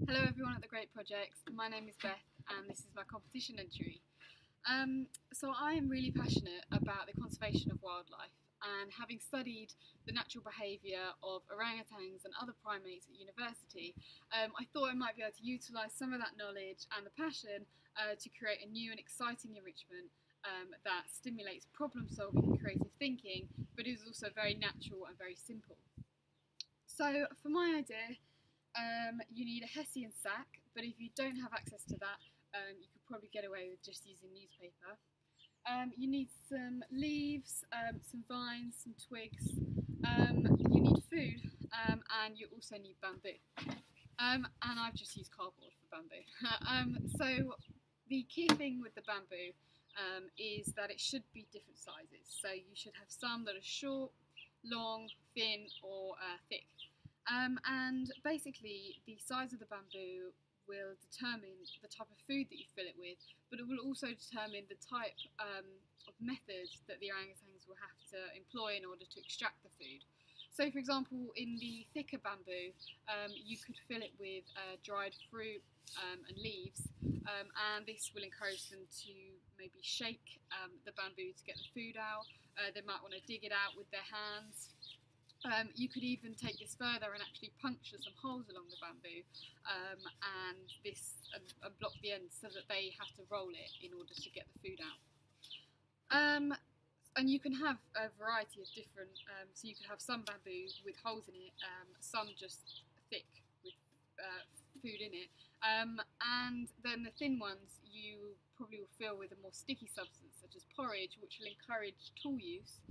Hello everyone at the Great Projects. My name is Beth and this is my competition entry. So I am really passionate about the conservation of wildlife, and having studied the natural behaviour of orangutans and other primates at university, I thought I might be able to utilise some of that knowledge and the passion to create a new and exciting enrichment that stimulates problem solving and creative thinking, but is also very natural and very simple. So for my idea, you need a Hessian sack, but if you don't have access to that, you could probably get away with just using newspaper. You need some leaves, some vines, some twigs, you need food, and you also need bamboo. And I've just used cardboard for bamboo. So the key thing with the bamboo is that it should be different sizes. So you should have some that are short, long, thin, or thick. And basically the size of the bamboo will determine the type of food that you fill it with, but it will also determine the type of method that the orangutans will have to employ in order to extract the food. So for example, in the thicker bamboo, you could fill it with dried fruit and leaves, and this will encourage them to maybe shake the bamboo to get the food out. They might want to dig it out with their hands. You could even take this further and actually puncture some holes along the bamboo and block the ends so that they have to roll it in order to get the food out. And you can have a variety of different, so you could have some bamboo with holes in it, some just thick with food in it, and then the thin ones you probably will fill with a more sticky substance such as porridge, which will encourage tool use,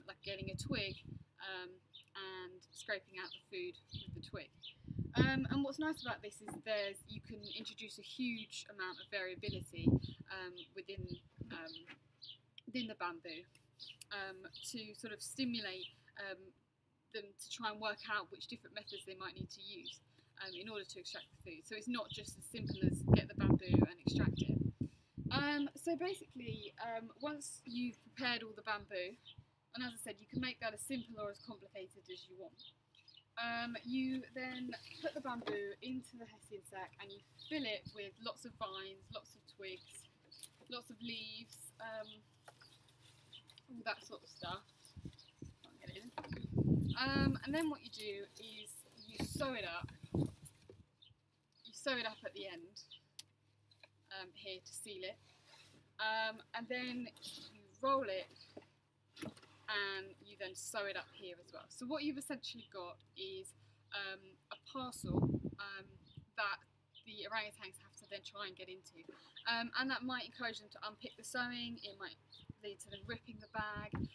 like getting a twig and scraping out the food with the twig. And what's nice about this is you can introduce a huge amount of variability within the bamboo to sort of stimulate them to try and work out which different methods they might need to use in order to extract the food. So it's not just as simple as get the bamboo and extract it. So basically, once you've prepared all the bamboo, and as I said, you can make that as simple or as complicated as you want. You then put the bamboo into the Hessian sack and you fill it with lots of vines, lots of twigs, lots of leaves, all that sort of stuff. Can't get it in. And then what you do is you sew it up. You sew it up at the end here to seal it, and then you roll it and you then sew it up here as well. So what you've essentially got is a parcel that the orangutans have to then try and get into, and that might encourage them to unpick the sewing. It might lead to them ripping the bag,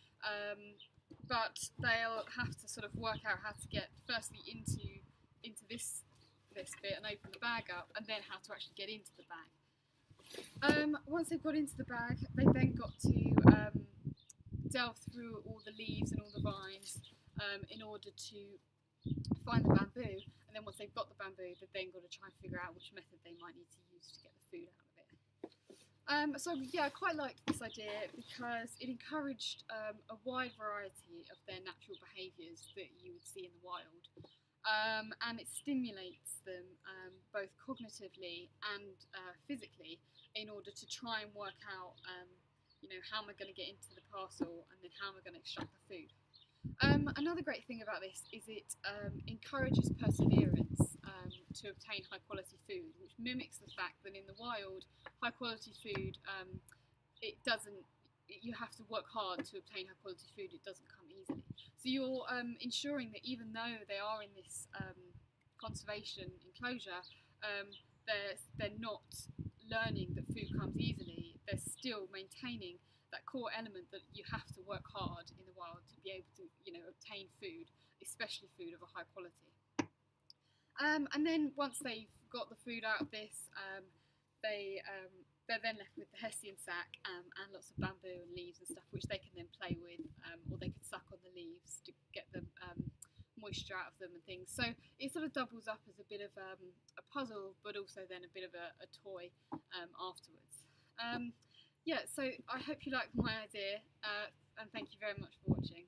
but they'll have to sort of work out how to get firstly into this bit and open the bag up, and then how to actually get into the bag. Once they've got into the bag, they've then got to delve through all the leaves and all the vines in order to find the bamboo, and then once they've got the bamboo, they've then got to try and figure out which method they might need to use to get the food out of it. So yeah, I quite liked this idea because it encouraged a wide variety of their natural behaviours that you would see in the wild, and it stimulates them both cognitively and physically in order to try and work out how am I going to get into the parcel, and then how am I going to extract the food. Another great thing about this is it encourages perseverance to obtain high quality food, which mimics the fact that in the wild, high quality food, you have to work hard to obtain high quality food, it doesn't come easily. So you're ensuring that even though they are in this conservation enclosure, they're not learning that food comes easily. They're still maintaining that core element that you have to work hard in the wild to be able to, obtain food, especially food of a high quality. And then once they've got the food out of this, they're then left with the Hessian sack and lots of bamboo and leaves and stuff, which they can then play with, or they could suck on the leaves to get the moisture out of them and things. So it sort of doubles up as a bit of a puzzle, but also then a bit of a toy afterwards. Yeah, so I hope you liked my idea, and thank you very much for watching.